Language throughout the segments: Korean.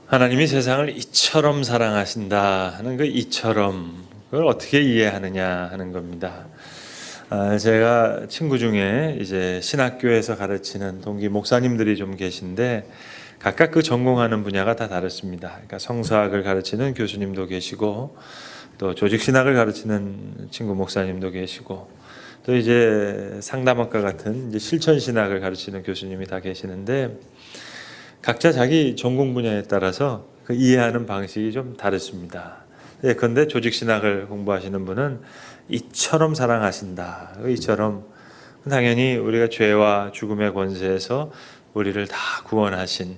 하나님이 세상을 이처럼 사랑하신다 하는 그 이처럼 그걸 어떻게 이해하느냐 하는 겁니다. 제가 친구 중에 이제 신학교에서 가르치는 동기 목사님들이 좀 계신데 각각 그 전공하는 분야가 다 다릅니다. 그러니까 성서학을 가르치는 교수님도 계시고 또 조직신학을 가르치는 친구 목사님도 계시고 또 이제 상담학과 같은 이제 실천신학을 가르치는 교수님이 다 계시는데 각자 자기 전공 분야에 따라서 그 이해하는 방식이 좀 다릅니다. 그런데 조직신학을 공부하시는 분은 이처럼 사랑하신다. 이처럼 당연히 우리가 죄와 죽음의 권세에서 우리를 다 구원하신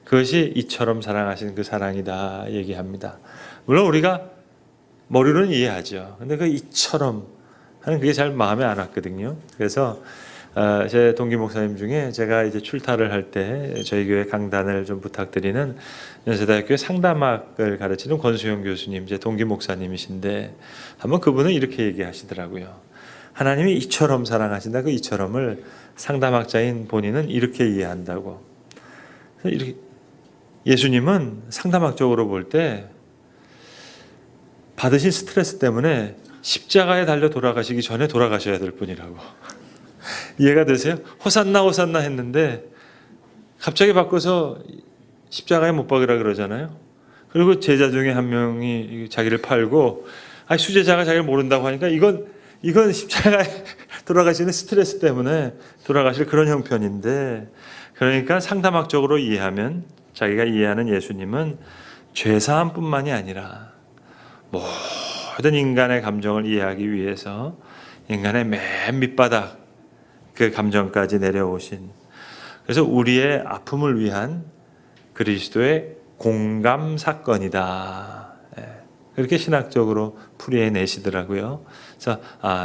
그것이 이처럼 사랑하신 그 사랑이다 얘기합니다. 물론 우리가 머리로는 이해하죠. 근데 그 이처럼 하는 그게 잘 마음에 안 왔거든요. 그래서 제 동기 목사님 중에 제가 이제 출타를 할 때 저희 교회 강단을 좀 부탁드리는 연세대학교 상담학을 가르치는 권수영 교수님, 제 동기 목사님이신데 한번 그분은 이렇게 얘기하시더라고요. 하나님이 이처럼 사랑하신다. 그 이처럼을 상담학자인 본인은 이렇게 이해한다고. 이렇게 예수님은 상담학적으로 볼 때 받으신 스트레스 때문에 십자가에 달려 돌아가시기 전에 돌아가셔야 될 분이라고. 이해가 되세요? 호산나 호산나 했는데 갑자기 바꿔서 십자가에 못 박으라 그러잖아요. 그리고 제자 중에 한 명이 자기를 팔고 수제자가 자기를 모른다고 하니까 이건 십자가에 돌아가시는 스트레스 때문에 돌아가실 그런 형편인데, 그러니까 상담학적으로 이해하면 자기가 이해하는 예수님은 죄사함뿐만이 아니라 모든 인간의 감정을 이해하기 위해서 인간의 맨 밑바닥 그 감정까지 내려오신, 그래서 우리의 아픔을 위한 그리스도의 공감 사건이다. 그렇게 신학적으로 풀이해내시더라고요. 그래서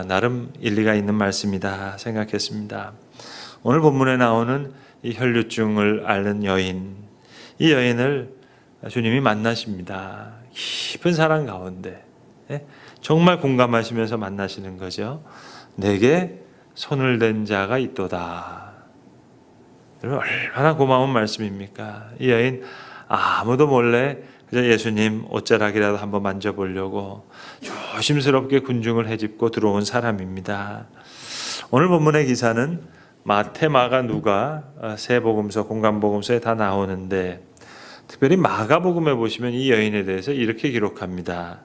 나름 일리가 있는 말씀이다 생각했습니다. 오늘 본문에 나오는 이 혈류증을 앓는 여인, 이 여인을 주님이 만나십니다. 깊은 사랑 가운데 정말 공감하시면서 만나시는 거죠. 내게 손을 댄 자가 있도다. 얼마나 고마운 말씀입니까? 이 여인 아무도 몰래 그저 예수님 옷자락이라도 한번 만져보려고 조심스럽게 군중을 헤집고 들어온 사람입니다. 오늘 본문의 기사는 마태, 마가, 누가 세 복음서, 공간복음서에 다 나오는데 특별히 마가복음에 보시면 이 여인에 대해서 이렇게 기록합니다.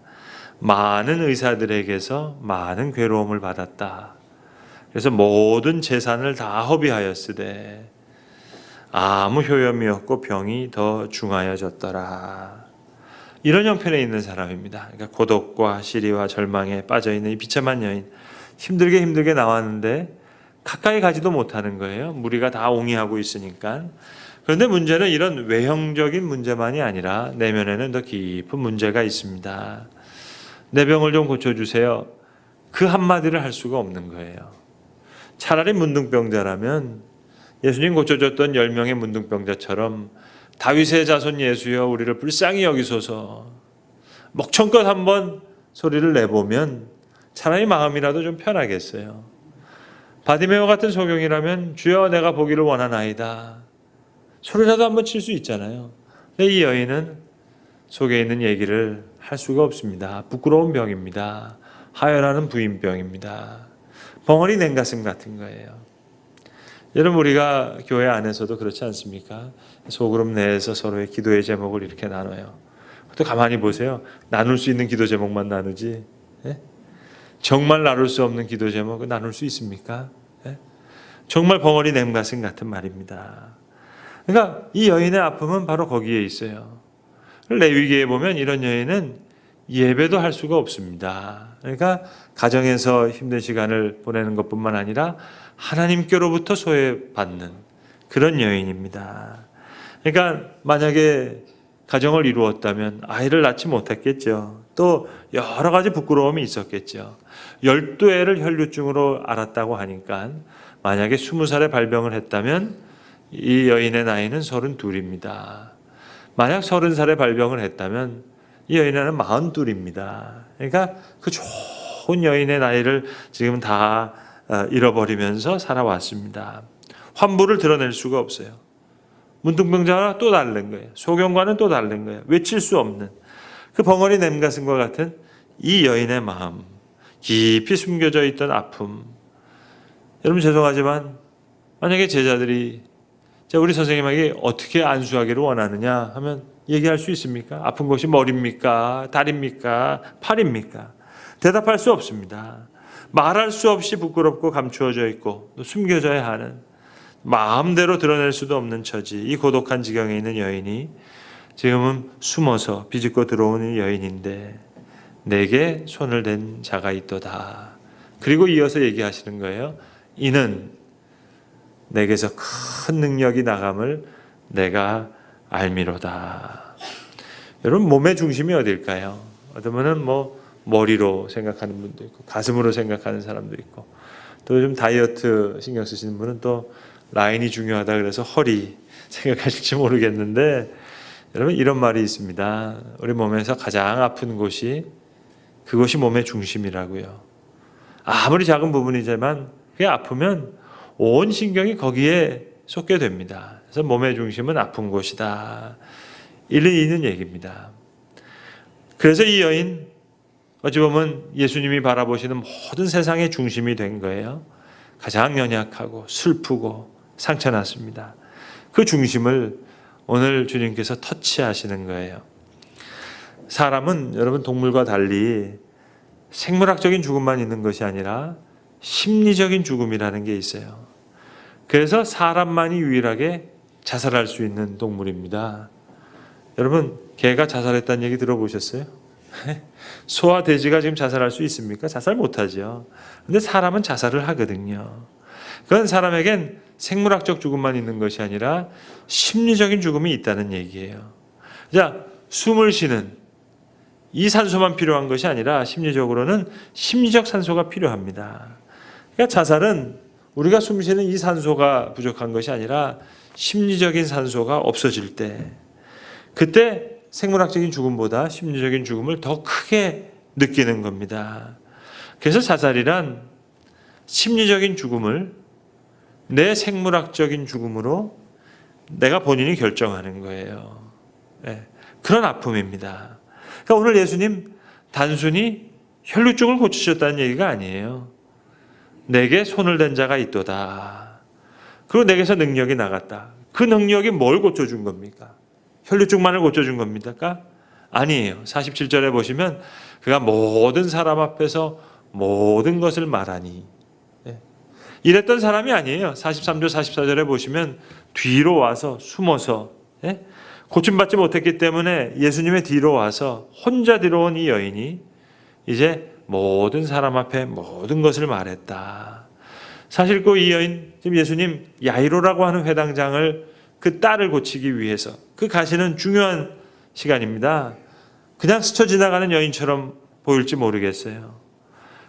많은 의사들에게서 많은 괴로움을 받았다. 그래서 모든 재산을 다 허비하였으되 아무 효염이 없고 병이 더 중하여졌더라. 이런 형편에 있는 사람입니다. 그러니까 고독과 시리와 절망에 빠져있는 이 비참한 여인, 힘들게 나왔는데 가까이 가지도 못하는 거예요. 무리가 다 옹이하고 있으니까. 그런데 문제는 이런 외형적인 문제만이 아니라 내면에는 더 깊은 문제가 있습니다. 내 병을 좀 고쳐주세요. 그 한마디를 할 수가 없는 거예요. 차라리 문둥병자라면 예수님 고쳐줬던 10명의 문둥병자처럼 다윗의 자손 예수여 우리를 불쌍히 여기소서, 목청껏 한번 소리를 내보면 차라리 마음이라도 좀 편하겠어요. 바디메오 같은 소경이라면 주여 내가 보기를 원하나이다, 소리라도 한번 칠 수 있잖아요. 근데 이 여인은 속에 있는 얘기를 할 수가 없습니다. 부끄러운 병입니다. 하혈하는 부인병입니다. 벙어리 냉가슴 같은 거예요. 여러분, 우리가 교회 안에서도 그렇지 않습니까? 소그룹 내에서 서로의 기도의 제목을 이렇게 나눠요. 또 가만히 보세요. 나눌 수 있는 기도 제목만 나누지, 정말 나눌 수 없는 기도 제목을 나눌 수 있습니까? 정말 벙어리 냉가슴 같은 말입니다. 그러니까 이 여인의 아픔은 바로 거기에 있어요. 레위기에 보면 이런 여인은 예배도 할 수가 없습니다. 그러니까 가정에서 힘든 시간을 보내는 것뿐만 아니라 하나님께로부터 소외받는 그런 여인입니다. 그러니까 만약에 가정을 이루었다면 아이를 낳지 못했겠죠. 또 여러 가지 부끄러움이 있었겠죠. 12애를 혈류증으로 앓았다고 하니까 만약에 20살에 발병을 했다면 이 여인의 나이는 32입니다. 만약 30살에 발병을 했다면 이 여인은 42입니다. 그러니까 그 좋은 여인의 나이를 지금 다 잃어버리면서 살아왔습니다. 환부를 드러낼 수가 없어요. 문둥병자와 또 다른 거예요. 소경과는 또 다른 거예요. 외칠 수 없는 그 벙어리 냄가슴과 같은 이 여인의 마음, 깊이 숨겨져 있던 아픔. 여러분 죄송하지만 만약에 제자들이 우리 선생님에게 어떻게 안수하기를 원하느냐 하면 얘기할 수 있습니까? 아픈 곳이 머리입니까? 다리입니까? 팔입니까? 대답할 수 없습니다. 말할 수 없이 부끄럽고 감추어져 있고 또 숨겨져야 하는, 마음대로 드러낼 수도 없는 처지, 이 고독한 지경에 있는 여인이 지금은 숨어서 비집고 들어오는 여인인데 내게 손을 댄 자가 있도다. 그리고 이어서 얘기하시는 거예요. 이는 내게서 큰 능력이 나감을 내가 알미로다. 여러분 몸의 중심이 어딜까요? 어떤 분은 머리로 생각하는 분도 있고 가슴으로 생각하는 사람도 있고, 또 요즘 다이어트 신경 쓰시는 분은 또 라인이 중요하다 그래서 허리 생각하실지 모르겠는데, 여러분 이런 말이 있습니다. 우리 몸에서 가장 아픈 곳이 그것이 몸의 중심이라고요. 아무리 작은 부분이지만 그게 아프면 온 신경이 거기에 쏟게 됩니다. 그래서 몸의 중심은 아픈 곳이다. 일리 있는 얘기입니다. 그래서 이 여인 어찌 보면 예수님이 바라보시는 모든 세상의 중심이 된 거예요. 가장 연약하고 슬프고 상처났습니다. 그 중심을 오늘 주님께서 터치하시는 거예요. 사람은 여러분 동물과 달리 생물학적인 죽음만 있는 것이 아니라 심리적인 죽음이라는 게 있어요. 그래서 사람만이 유일하게 자살할 수 있는 동물입니다. 여러분 개가 자살했다는 얘기 들어보셨어요? 소와 돼지가 지금 자살할 수 있습니까? 자살 못하죠. 그런데 사람은 자살을 하거든요. 그건 사람에겐 생물학적 죽음만 있는 것이 아니라 심리적인 죽음이 있다는 얘기예요. 자, 숨을 쉬는 이 산소만 필요한 것이 아니라 심리적으로는 심리적 산소가 필요합니다. 그러니까 자살은 우리가 숨 쉬는 이 산소가 부족한 것이 아니라 심리적인 산소가 없어질 때, 그때 생물학적인 죽음보다 심리적인 죽음을 더 크게 느끼는 겁니다. 그래서 자살이란 심리적인 죽음을 내 생물학적인 죽음으로 내가 본인이 결정하는 거예요. 네, 그런 아픔입니다. 그러니까 오늘 예수님 단순히 혈루증을 고치셨다는 얘기가 아니에요. 내게 손을 댄 자가 있도다. 그리고 내게서 능력이 나갔다. 그 능력이 뭘 고쳐준 겁니까? 혈루증만을 고쳐준 겁니까? 아니에요. 47절에 보시면 그가 모든 사람 앞에서 모든 것을 말하니, 이랬던 사람이 아니에요. 43절 44절에 보시면 뒤로 와서 숨어서 고침받지 못했기 때문에 예수님의 뒤로 와서 혼자 들어온 이 여인이 이제 모든 사람 앞에 모든 것을 말했다. 사실 이 여인, 지금 예수님 야이로라고 하는 회당장을 그 딸을 고치기 위해서 그 가시는 중요한 시간입니다. 그냥 스쳐 지나가는 여인처럼 보일지 모르겠어요.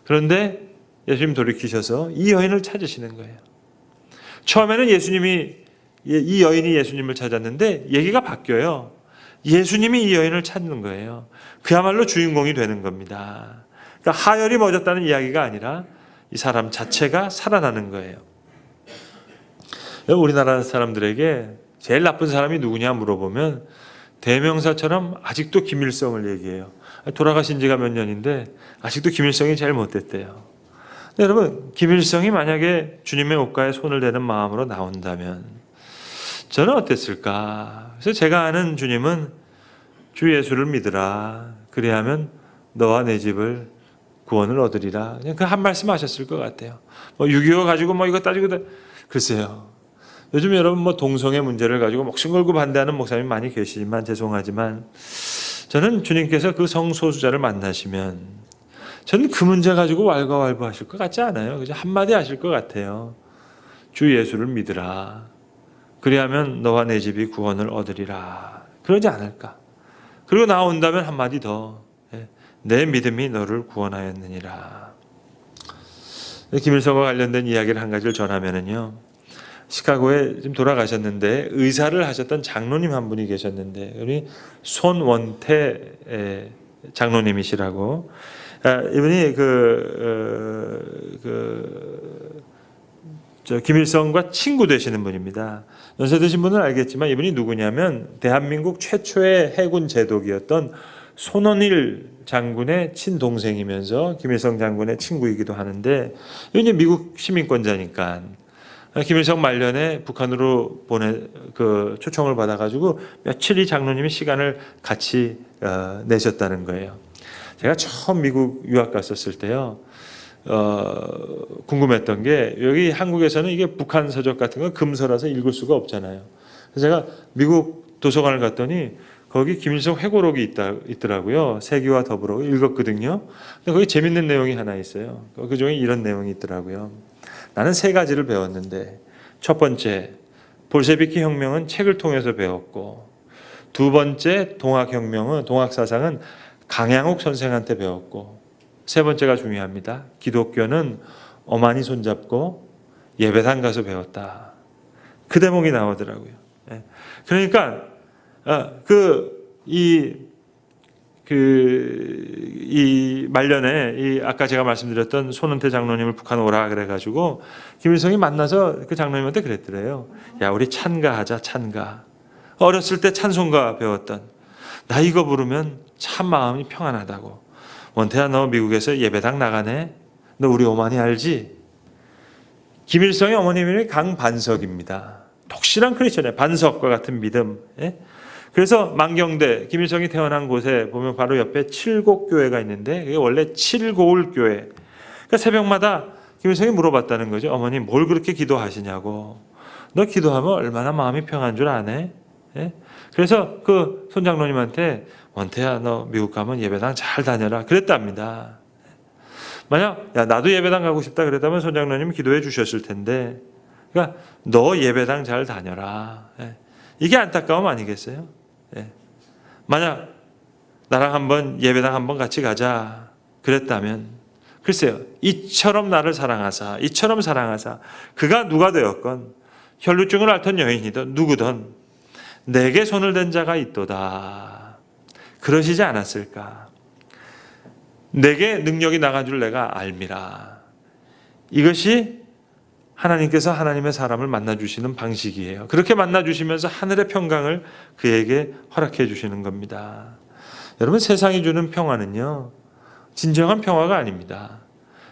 그런데 예수님 돌이키셔서 이 여인을 찾으시는 거예요. 처음에는 이 여인이 예수님을 찾았는데 얘기가 바뀌어요. 예수님이 이 여인을 찾는 거예요. 그야말로 주인공이 되는 겁니다. 그러니까 하혈이 멎었다는 이야기가 아니라 이 사람 자체가 살아나는 거예요. 우리나라 사람들에게 제일 나쁜 사람이 누구냐 물어보면 대명사처럼 아직도 김일성을 얘기해요. 돌아가신 지가 몇 년인데 아직도 김일성이 제일 못됐대요. 여러분, 김일성이 만약에 주님의 옷가에 손을 대는 마음으로 나온다면 저는 어땠을까? 그래서 제가 아는 주님은 주 예수를 믿으라. 그리하면 너와 내 집을 구원을 얻으리라. 그냥 그 한 말씀 하셨을 것 같아요. 6.25 가지고 이거 따지고 글쎄요. 요즘 여러분 동성애 문제를 가지고 목숨 걸고 반대하는 목사님이 많이 계시지만 죄송하지만 저는 주님께서 그 성소수자를 만나시면 저는 그 문제 가지고 왈가왈부하실 것 같지 않아요. 그저 한마디 하실 것 같아요. 주 예수를 믿으라. 그리하면 너와 내 집이 구원을 얻으리라. 그러지 않을까. 그리고 나온다면 한마디 더. 내 믿음이 너를 구원하였느니라. 김일성과 관련된 이야기를 한 가지를 전하면은요. 시카고에 지금 돌아가셨는데 의사를 하셨던 장로님 한 분이 계셨는데 우리 손원태 장로님이시라고, 이분이 김일성과 친구 되시는 분입니다. 연세 드신 분은 알겠지만 이분이 누구냐면 대한민국 최초의 해군 제독이었던 손원일 장군의 친동생이면서 김일성 장군의 친구이기도 하는데, 이제 미국 시민권자니까 김일성 말년에 북한으로 초청을 받아가지고 며칠 이 장로님이 시간을 같이 내셨다는 거예요. 제가 처음 미국 유학 갔었을 때요, 궁금했던 게, 여기 한국에서는 이게 북한 서적 같은 건 금서라서 읽을 수가 없잖아요. 그래서 제가 미국 도서관을 갔더니 거기 김일성 회고록이 있더라고요. 세기와 더불어 읽었거든요. 근데 거기 재밌는 내용이 하나 있어요. 그 중에 이런 내용이 있더라고요. 나는 세 가지를 배웠는데, 첫 번째, 볼셰비키 혁명은 책을 통해서 배웠고, 두 번째, 동학사상은 강양옥 선생한테 배웠고, 세 번째가 중요합니다. 기독교는 어머니 손잡고 예배당 가서 배웠다. 그 대목이 나오더라고요. 그러니까 이 말년에 아까 제가 말씀드렸던 손은태 장로님을 북한 오라 그래가지고 김일성이 만나서 그 장로님한테 그랬더래요. 야, 우리 찬가하자, 찬가. 어렸을 때 찬송가 배웠던, 나 이거 부르면 참 마음이 평안하다고. 원태야, 너 미국에서 예배당 나가네? 너 우리 어머니 알지? 김일성의 어머님이 강반석입니다. 독실한 크리스천이에요. 반석과 같은 믿음. 그래서 만경대, 김일성이 태어난 곳에 보면 바로 옆에 칠곡교회가 있는데, 그게 원래 칠고울교회. 그러니까 새벽마다 김일성이 물어봤다는 거죠. 어머니 뭘 그렇게 기도하시냐고. 너 기도하면 얼마나 마음이 평안한 줄 아네? 그래서 그 손장로님한테, 원태야, 너 미국 가면 예배당 잘 다녀라 그랬답니다. 만약 나도 예배당 가고 싶다 그랬다면 손장로님이 기도해 주셨을 텐데, 그러니까 너 예배당 잘 다녀라. 이게 안타까움 아니겠어요? 만약 나랑 한번 예배당 한번 같이 가자 그랬다면, 글쎄요, 이처럼 나를 사랑하사, 이처럼 사랑하사, 그가 누가 되었건 혈루증을 앓던 여인이든 누구든 내게 손을 댄 자가 있도다. 그러시지 않았을까? 내게 능력이 나간 줄 내가 알미라. 이것이 하나님께서 하나님의 사람을 만나주시는 방식이에요. 그렇게 만나주시면서 하늘의 평강을 그에게 허락해 주시는 겁니다. 여러분, 세상이 주는 평화는요, 진정한 평화가 아닙니다.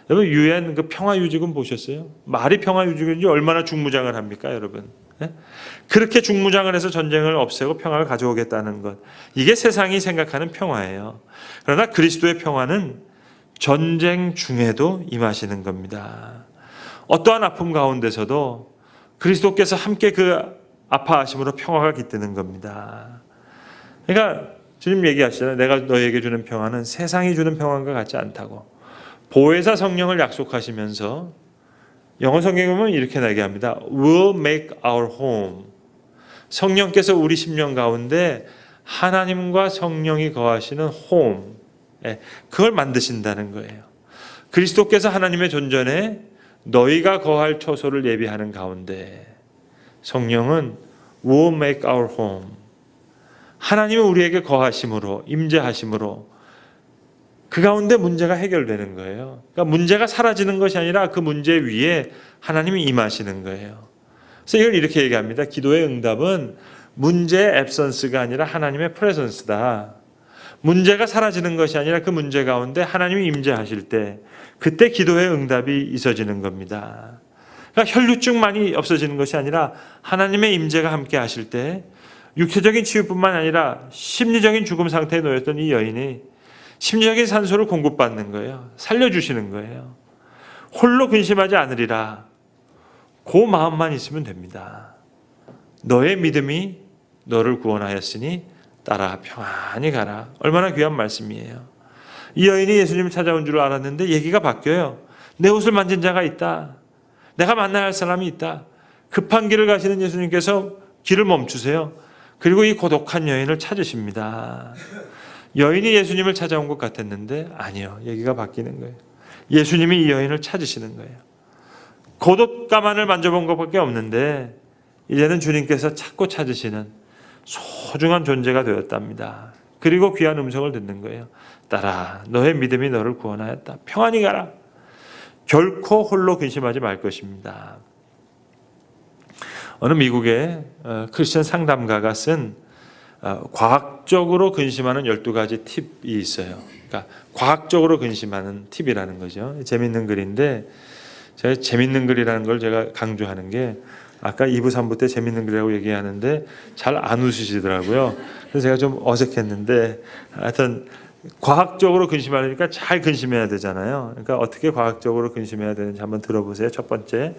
여러분, 유엔 그 평화유지군 보셨어요? 말이 평화유지군인지 얼마나 중무장을 합니까, 여러분? 그렇게 중무장을 해서 전쟁을 없애고 평화를 가져오겠다는 것, 이게 세상이 생각하는 평화예요. 그러나 그리스도의 평화는 전쟁 중에도 임하시는 겁니다. 어떠한 아픔 가운데서도 그리스도께서 함께 그 아파하심으로 평화가 깃드는 겁니다. 그러니까 주님 얘기하시잖아요. 내가 너에게 주는 평화는 세상이 주는 평화과 같지 않다고. 보혜사 성령을 약속하시면서 영어 성경에 보면 이렇게 얘기합니다. Will make our home. 성령께서 우리 심령 가운데 하나님과 성령이 거하시는 home, 그걸 만드신다는 거예요. 그리스도께서 하나님의 존전에 너희가 거할 처소를 예비하는 가운데 성령은 will make our home. 하나님은 우리에게 거하심으로, 임재하심으로 그 가운데 문제가 해결되는 거예요. 그러니까 문제가 사라지는 것이 아니라 그 문제 위에 하나님이 임하시는 거예요. 그래서 이걸 이렇게 얘기합니다. 기도의 응답은 문제의 앱선스가 아니라 하나님의 프레전스다. 문제가 사라지는 것이 아니라 그 문제 가운데 하나님이 임재하실 때, 그때 기도의 응답이 있어지는 겁니다. 그러니까 혈루증만이 없어지는 것이 아니라 하나님의 임재가 함께 하실 때 육체적인 치유뿐만 아니라 심리적인 죽음 상태에 놓였던 이 여인이 심리적인 산소를 공급받는 거예요. 살려주시는 거예요. 홀로 근심하지 않으리라. 그 마음만 있으면 됩니다. 너의 믿음이 너를 구원하였으니 따라 평안히 가라. 얼마나 귀한 말씀이에요. 이 여인이 예수님을 찾아온 줄 알았는데 얘기가 바뀌어요. 내 옷을 만진 자가 있다. 내가 만나야 할 사람이 있다. 급한 길을 가시는 예수님께서 길을 멈추세요. 그리고 이 고독한 여인을 찾으십니다. 여인이 예수님을 찾아온 것 같았는데 아니요. 얘기가 바뀌는 거예요. 예수님이 이 여인을 찾으시는 거예요. 겉옷가만을 만져본 것밖에 없는데 이제는 주님께서 찾고 찾으시는 소중한 존재가 되었답니다. 그리고 귀한 음성을 듣는 거예요. 따라, 너의 믿음이 너를 구원하였다. 평안히 가라. 결코 홀로 근심하지 말 것입니다. 어느 미국의 크리스천 상담가가 쓴 과학적으로 근심하는 12가지 팁이 있어요. 그러니까 과학적으로 근심하는 팁이라는 거죠. 재밌는 글인데 제가 재밌는 글이라는 걸 제가 강조하는 게 아까 2부, 3부 때 재밌는 글이라고 얘기하는데 잘 안 웃으시더라고요. 그래서 제가 좀 어색했는데 하여튼 과학적으로 근심하려니까 잘 근심해야 되잖아요. 그러니까 어떻게 과학적으로 근심해야 되는지 한번 들어보세요. 첫 번째,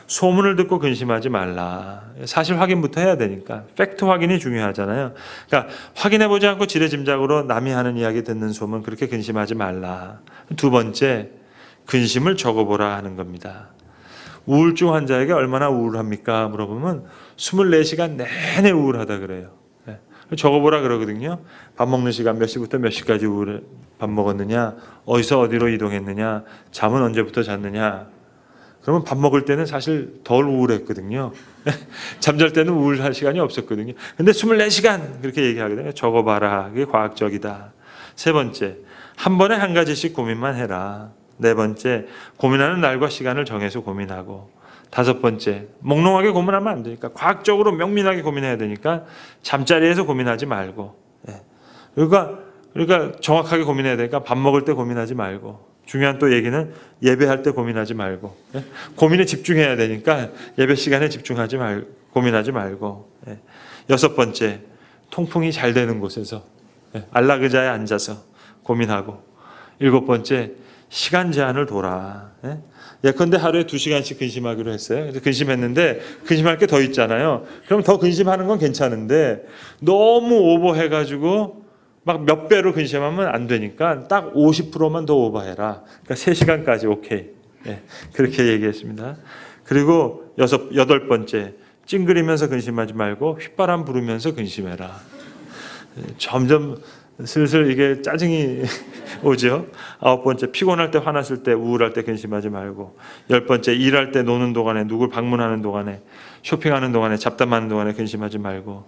소문을 듣고 근심하지 말라. 사실 확인부터 해야 되니까 팩트 확인이 중요하잖아요. 그러니까 확인해보지 않고 지레짐작으로 남이 하는 이야기 듣는 소문 그렇게 근심하지 말라. 두 번째, 근심을 적어보라 하는 겁니다. 우울증 환자에게 얼마나 우울합니까? 물어보면 24시간 내내 우울하다 그래요. 적어보라 그러거든요. 밥 먹는 시간 몇 시부터 몇 시까지 밥 먹었느냐, 어디서 어디로 이동했느냐, 잠은 언제부터 잤느냐. 그러면 밥 먹을 때는 사실 덜 우울했거든요. 잠잘 때는 우울할 시간이 없었거든요. 근데 24시간 그렇게 얘기하거든요. 적어봐라. 그게 과학적이다. 세 번째, 한 번에 한 가지씩 고민만 해라. 네 번째, 고민하는 날과 시간을 정해서 고민하고. 다섯 번째, 몽롱하게 고민하면 안 되니까 과학적으로 명민하게 고민해야 되니까 잠자리에서 고민하지 말고. 그러니까 정확하게 고민해야 되니까 밥 먹을 때 고민하지 말고. 중요한 또 얘기는 예배할 때 고민하지 말고. 고민에 집중해야 되니까 예배 시간에 고민하지 말고. 여섯 번째, 통풍이 잘 되는 곳에서 안락의자에 앉아서 고민하고. 일곱 번째, 시간 제한을 둬라. 예컨대 하루에 2시간씩 근심하기로 했어요. 그래서 근심했는데 근심할 게 더 있잖아요. 그럼 더 근심하는 건 괜찮은데 너무 오버해가지고 막 몇 배로 근심하면 안 되니까 딱 50%만 더 오버해라. 그러니까 3시간까지 오케이. 그렇게 얘기했습니다. 그리고 여덟 번째, 찡그리면서 근심하지 말고 휘바람 부르면서 근심해라. 점점 슬슬 이게 짜증이 오죠. 아홉 번째, 피곤할 때, 화났을 때, 우울할 때 근심하지 말고. 열 번째, 일할 때, 노는 동안에, 누굴 방문하는 동안에, 쇼핑하는 동안에, 잡담하는 동안에 근심하지 말고.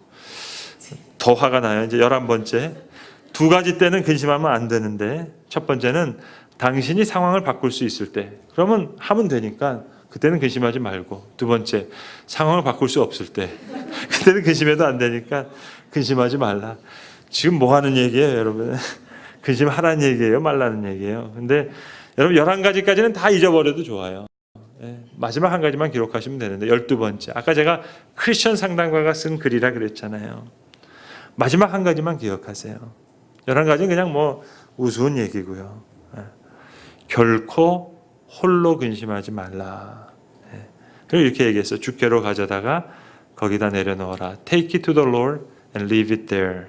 더 화가 나요. 이제 11번째, 2가지 때는 근심하면 안 되는데, 첫 번째는 당신이 상황을 바꿀 수 있을 때, 그러면 하면 되니까 그때는 근심하지 말고. 두 번째, 상황을 바꿀 수 없을 때, 그때는 근심해도 안 되니까 근심하지 말라. 지금 뭐 하는 얘기예요, 여러분? 근심하라는 얘기예요, 말라는 얘기예요. 근데 여러분 11가지까지는 다 잊어버려도 좋아요. 마지막 한 가지만 기록하시면 되는데 12번째. 아까 제가 크리스천 상담가가 쓴 글이라 그랬잖아요. 마지막 한 가지만 기억하세요. 11가지는 그냥 뭐 우스운 얘기고요. 결코 홀로 근심하지 말라. 그리고 이렇게 얘기했어요. 주께로 가져다가 거기다 내려놓아라. Take it to the Lord and leave it there.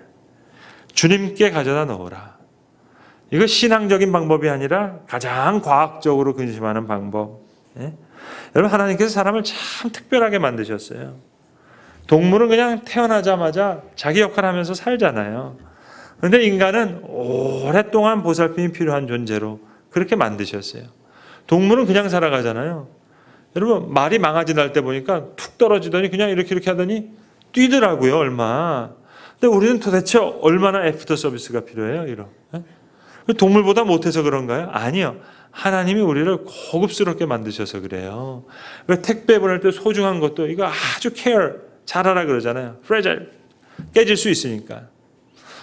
주님께 가져다 놓으라. 이거 신앙적인 방법이 아니라 가장 과학적으로 근심하는 방법. 여러분, 하나님께서 사람을 참 특별하게 만드셨어요. 동물은 그냥 태어나자마자 자기 역할을 하면서 살잖아요. 그런데 인간은 오랫동안 보살핌이 필요한 존재로 그렇게 만드셨어요. 동물은 그냥 살아가잖아요. 여러분, 말이 망아지 날 때 보니까 툭 떨어지더니 그냥 이렇게 하더니 뛰더라고요, 얼마. 근데 우리는 도대체 얼마나 애프터 서비스가 필요해요, 이런. 동물보다 못해서 그런가요? 아니요. 하나님이 우리를 고급스럽게 만드셔서 그래요. 왜 택배 보낼 때 소중한 것도 이거 아주 잘하라 그러잖아요. fragile. 깨질 수 있으니까.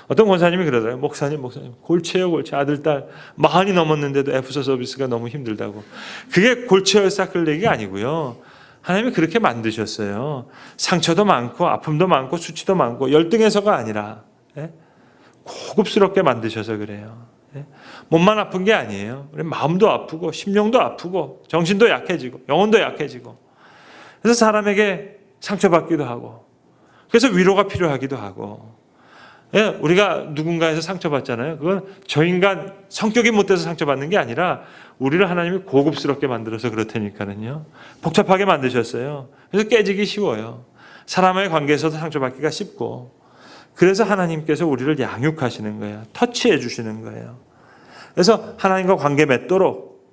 어떤 권사님이 그러더라고요. 목사님, 골치예요. 아들, 딸 40이 넘었는데도 애프터 서비스가 너무 힘들다고. 그게 골치에 싹을 내기가 아니고요. 하나님이 그렇게 만드셨어요. 상처도 많고 아픔도 많고 수치도 많고 열등해서가 아니라 고급스럽게 만드셔서 그래요. 몸만 아픈 게 아니에요. 우리 마음도 아프고 심령도 아프고 정신도 약해지고 영혼도 약해지고 그래서 사람에게 상처받기도 하고 그래서 위로가 필요하기도 하고 우리가 누군가에서 상처받잖아요. 그건 저 인간 성격이 못돼서 상처받는 게 아니라 우리를 하나님이 고급스럽게 만들어서 그렇다니까는요. 복잡하게 만드셨어요. 그래서 깨지기 쉬워요. 사람의 관계에서도 상처받기가 쉽고 그래서 하나님께서 우리를 양육하시는 거예요. 터치해 주시는 거예요. 그래서 하나님과 관계 맺도록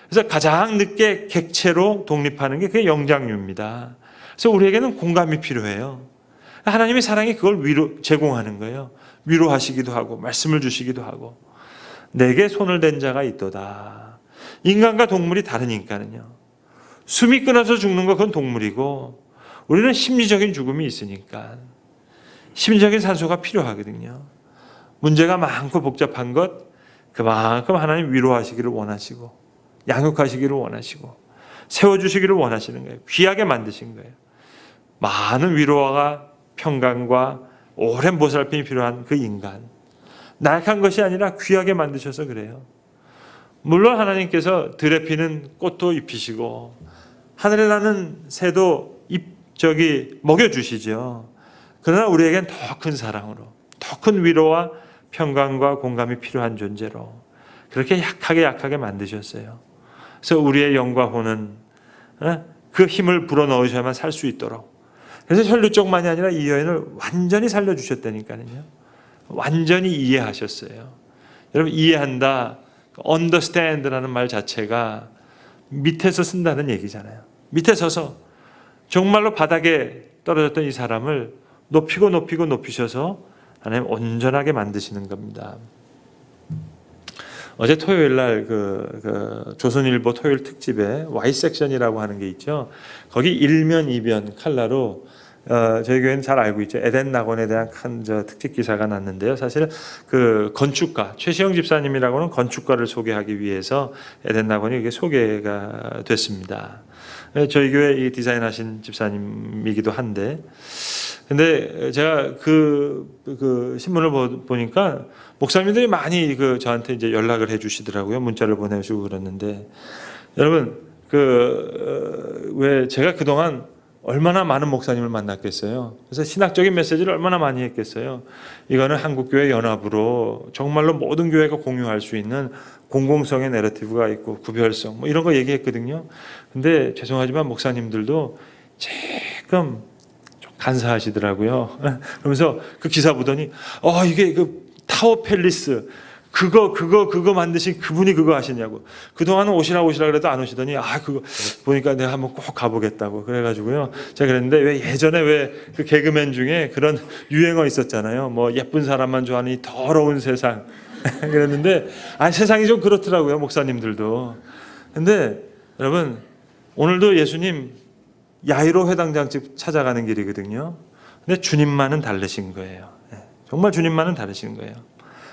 그래서 가장 늦게 객체로 독립하는 게 그게 영장류입니다. 그래서 우리에게는 공감이 필요해요. 하나님의 사랑이 그걸 제공하는 거예요. 위로하시기도 하고 말씀을 주시기도 하고 내게 손을 댄 자가 있도다. 인간과 동물이 다르니까는요. 숨이 끊어서 죽는 건 그건 동물이고 우리는 심리적인 죽음이 있으니까 심리적인 산소가 필요하거든요. 문제가 많고 복잡한 것 그만큼 하나님 위로하시기를 원하시고 양육하시기를 원하시고 세워주시기를 원하시는 거예요. 귀하게 만드신 거예요. 많은 위로와 평강과 오랜 보살핌이 필요한 그 인간. 나약한 것이 아니라 귀하게 만드셔서 그래요. 물론 하나님께서 들에 피는 꽃도 입히시고 하늘에 나는 새도 먹여주시죠. 그러나 우리에겐 더 큰 사랑으로 더 큰 위로와 평강과 공감이 필요한 존재로 그렇게 약하게 만드셨어요. 그래서 우리의 영과 혼은 그 힘을 불어넣으셔야만 살 수 있도록. 그래서 혈류적만이 아니라 이 여인을 완전히 살려주셨다니까요. 완전히 이해하셨어요. 여러분 이해한다, understand라는 말 자체가 밑에서 쓴다는 얘기잖아요. 밑에 서서 정말로 바닥에 떨어졌던 이 사람을 높이셔서 하나님 온전하게 만드시는 겁니다. 어제 토요일 날 조선일보 토요일 특집에 Y섹션이라고 하는 게 있죠. 거기 일면, 이변 칼라로 저희 교회는 잘 알고 있죠. 에덴 낙원에 대한 큰 특집 기사가 났는데요. 사실 그 건축가 최시영 집사님이라고는 건축가를 소개하기 위해서 에덴 낙원이 이게 소개가 됐습니다. 저희 교회 이 디자인하신 집사님이기도 한데, 근데 제가 그 신문을 보니까 목사님들이 많이 저한테 이제 연락을 해주시더라고요. 문자를 보내주고 그랬는데, 여러분 왜 제가 그동안 얼마나 많은 목사님을 만났겠어요. 그래서 신학적인 메시지를 얼마나 많이 했겠어요. 이거는 한국교회 연합으로 정말로 모든 교회가 공유할 수 있는 공공성의 내러티브가 있고 구별성 이런 거 얘기했거든요. 근데 죄송하지만 목사님들도 조금 좀 간사하시더라고요. 그러면서 그 기사 보더니 이게 그 타워 팰리스 그거 만드신 그분이 그거 하시냐고. 그동안은 오시라 그래도 안 오시더니 그거 보니까 내가 한번 꼭 가보겠다고 그래가지고요. 제가 그랬는데 왜 예전에 그 개그맨 중에 그런 유행어 있었잖아요. 뭐 예쁜 사람만 좋아하는 이 더러운 세상. 그랬는데 세상이 좀 그렇더라고요. 목사님들도. 근데 여러분 오늘도 예수님 야이로 회당장집 찾아가는 길이거든요. 근데 주님만은 다르신 거예요. 정말 주님만은 다르신 거예요.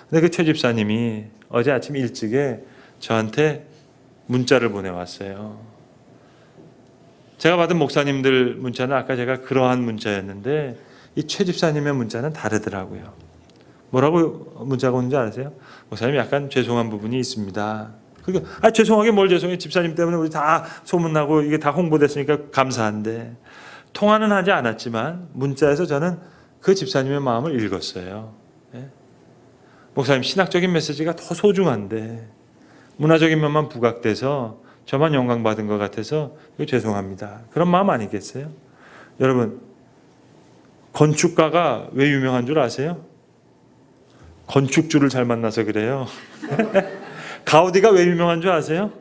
근데 그 최 집사님이 어제 아침 일찍에 저한테 문자를 보내왔어요. 제가 받은 목사님들 문자는 아까 제가 그러한 문자였는데 이 최 집사님의 문자는 다르더라고요. 뭐라고 문자가 오는지 아세요? 목사님 약간 죄송한 부분이 있습니다. 죄송하게 뭘 죄송해. 집사님 때문에 우리 다 소문나고 이게 다 홍보됐으니까 감사한데 통화는 하지 않았지만 문자에서 저는 그 집사님의 마음을 읽었어요. 목사님 신학적인 메시지가 더 소중한데 문화적인 면만 부각돼서 저만 영광받은 것 같아서 죄송합니다. 그런 마음 아니겠어요? 여러분 건축가가 왜 유명한 줄 아세요? 건축주를 잘 만나서 그래요. 가우디가 왜 유명한 줄 아세요?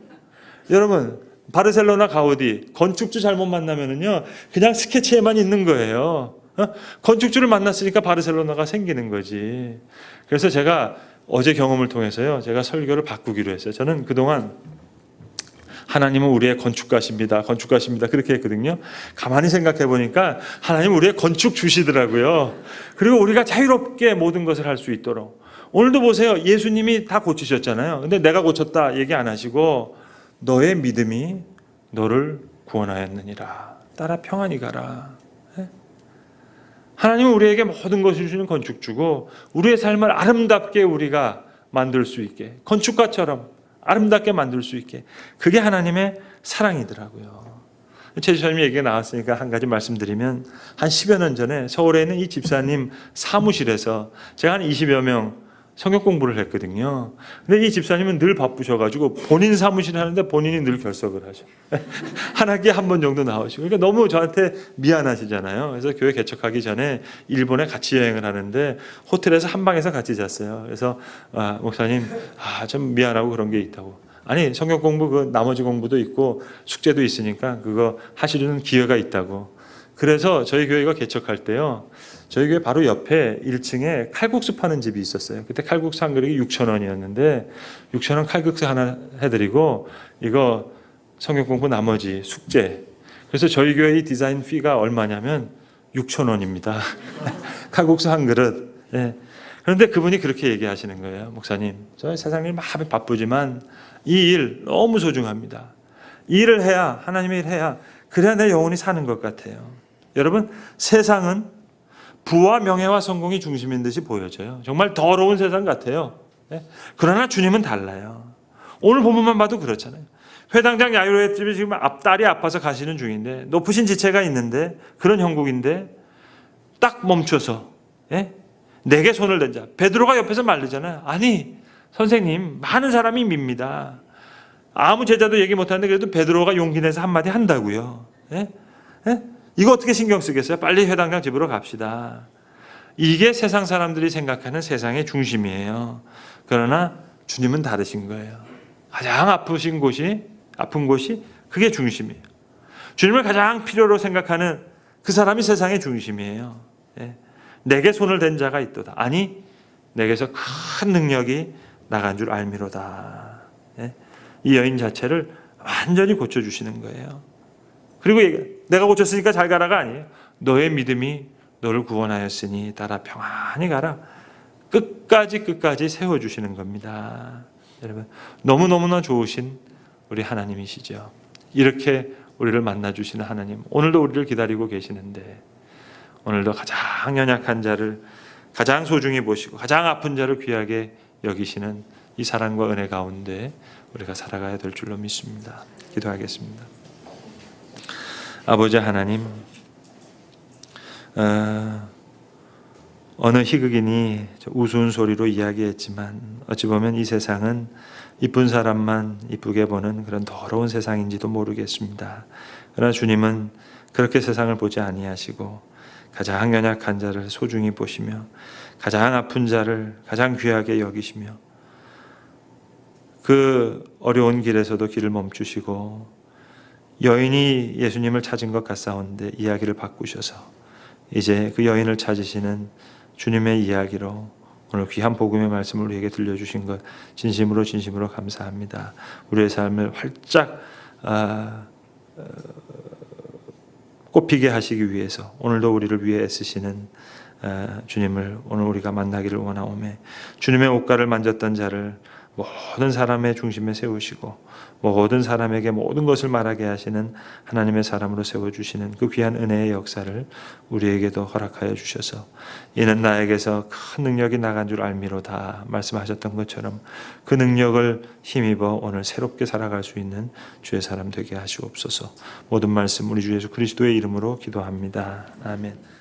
여러분 바르셀로나 가우디 건축주 잘못 만나면은요 그냥 스케치에만 있는 거예요. 건축주를 만났으니까 바르셀로나가 생기는 거지. 그래서 제가 어제 경험을 통해서요 제가 설교를 바꾸기로 했어요. 저는 그동안 하나님은 우리의 건축가십니다 그렇게 했거든요. 가만히 생각해 보니까 하나님은 우리의 건축주시더라고요. 그리고 우리가 자유롭게 모든 것을 할 수 있도록. 오늘도 보세요. 예수님이 다 고치셨잖아요. 근데 내가 고쳤다 얘기 안 하시고 너의 믿음이 너를 구원하였느니라. 따라 평안히 가라. 하나님은 우리에게 모든 것을 주시는 건축주고 우리의 삶을 아름답게 우리가 만들 수 있게 건축가처럼 아름답게 만들 수 있게 그게 하나님의 사랑이더라고요. 최 집사님 얘기가 나왔으니까 한 가지 말씀드리면 한 10여 년 전에 서울에 있는 이 집사님 사무실에서 제가 한 20여 명 성경 공부를 했거든요. 근데 이 집사님은 늘 바쁘셔가지고 본인 사무실 하는데 본인이 늘 결석을 하셔. 한 학기에 한 번 정도 나오시고. 그러니까 너무 저한테 미안하시잖아요. 그래서 교회 개척하기 전에 일본에 같이 여행을 하는데 호텔에서 한 방에서 같이 잤어요. 그래서 목사님 좀 미안하고 그런 게 있다고. 아니 성경 공부 나머지 공부도 있고 숙제도 있으니까 그거 하시려는 기회가 있다고. 그래서 저희 교회가 개척할 때요. 저희 교회 바로 옆에 1층에 칼국수 파는 집이 있었어요. 그때 칼국수 한 그릇이 6,000원이었는데 6,000원 칼국수 하나 해드리고 이거 성경 공부 나머지 숙제 그래서 저희 교회 이 디자인 피가 얼마냐면 6,000원입니다. 칼국수 한 그릇. 예. 그런데 그분이 그렇게 얘기하시는 거예요. 목사님, 저 세상 일 마음에 바쁘지만 이 일 너무 소중합니다. 이 일을 해야, 하나님의 일 해야, 그래야 내 영혼이 사는 것 같아요. 여러분, 세상은 부와 명예와 성공이 중심인 듯이 보여져요. 정말 더러운 세상 같아요. 예? 그러나 주님은 달라요. 오늘 본문만 봐도 그렇잖아요. 회당장 야이로의 집에 지금 딸이 아파서 가시는 중인데, 높으신 지체가 있는데, 그런 형국인데 딱 멈춰서, 예? 내게 손을 댄 자. 베드로가 옆에서 말리잖아요. 아니, 선생님, 많은 사람이 밉니다. 아무 제자도 얘기 못하는데 그래도 베드로가 용기 내서 한마디 한다고요. 예? 예? 이거 어떻게 신경 쓰겠어요? 빨리 회당장 집으로 갑시다. 이게 세상 사람들이 생각하는 세상의 중심이에요. 그러나 주님은 다르신 거예요. 가장 아픈 곳이 그게 중심이에요. 주님을 가장 필요로 생각하는 그 사람이 세상의 중심이에요. 예. 내게 손을 댄 자가 있도다. 아니, 내게서 큰 능력이 나간 줄 알미로다. 예. 이 여인 자체를 완전히 고쳐주시는 거예요. 그리고 내가 고쳤으니까 잘 가라가 아니에요. 너의 믿음이 너를 구원하였으니 따라 평안히 가라. 끝까지 세워주시는 겁니다. 여러분, 너무너무나 좋으신 우리 하나님이시죠. 이렇게 우리를 만나주시는 하나님, 오늘도 우리를 기다리고 계시는데, 오늘도 가장 연약한 자를 가장 소중히 보시고 가장 아픈 자를 귀하게 여기시는 이 사랑과 은혜 가운데 우리가 살아가야 될 줄로 믿습니다. 기도하겠습니다. 아버지 하나님, 어느 희극인이 우스운 소리로 이야기했지만 어찌 보면 이 세상은 이쁜 사람만 이쁘게 보는 그런 더러운 세상인지도 모르겠습니다. 그러나 주님은 그렇게 세상을 보지 아니하시고 가장 연약한 자를 소중히 보시며 가장 아픈 자를 가장 귀하게 여기시며 그 어려운 길에서도 길을 멈추시고 여인이 예수님을 찾은 것 같사온데 이야기를 바꾸셔서 이제 그 여인을 찾으시는 주님의 이야기로 오늘 귀한 복음의 말씀을 우리에게 들려주신 것 진심으로 감사합니다. 우리의 삶을 활짝 꽃피게 하시기 위해서 오늘도 우리를 위해 애쓰시는 주님을 오늘 우리가 만나기를 원하오매 주님의 옷가를 만졌던 자를 모든 사람의 중심에 세우시고 모든 사람에게 모든 것을 말하게 하시는 하나님의 사람으로 세워주시는 그 귀한 은혜의 역사를 우리에게도 허락하여 주셔서 이는 나에게서 큰 능력이 나간 줄 알미로다 말씀하셨던 것처럼 그 능력을 힘입어 오늘 새롭게 살아갈 수 있는 주의 사람 되게 하시옵소서. 모든 말씀 우리 주 예수 그리스도의 이름으로 기도합니다. 아멘.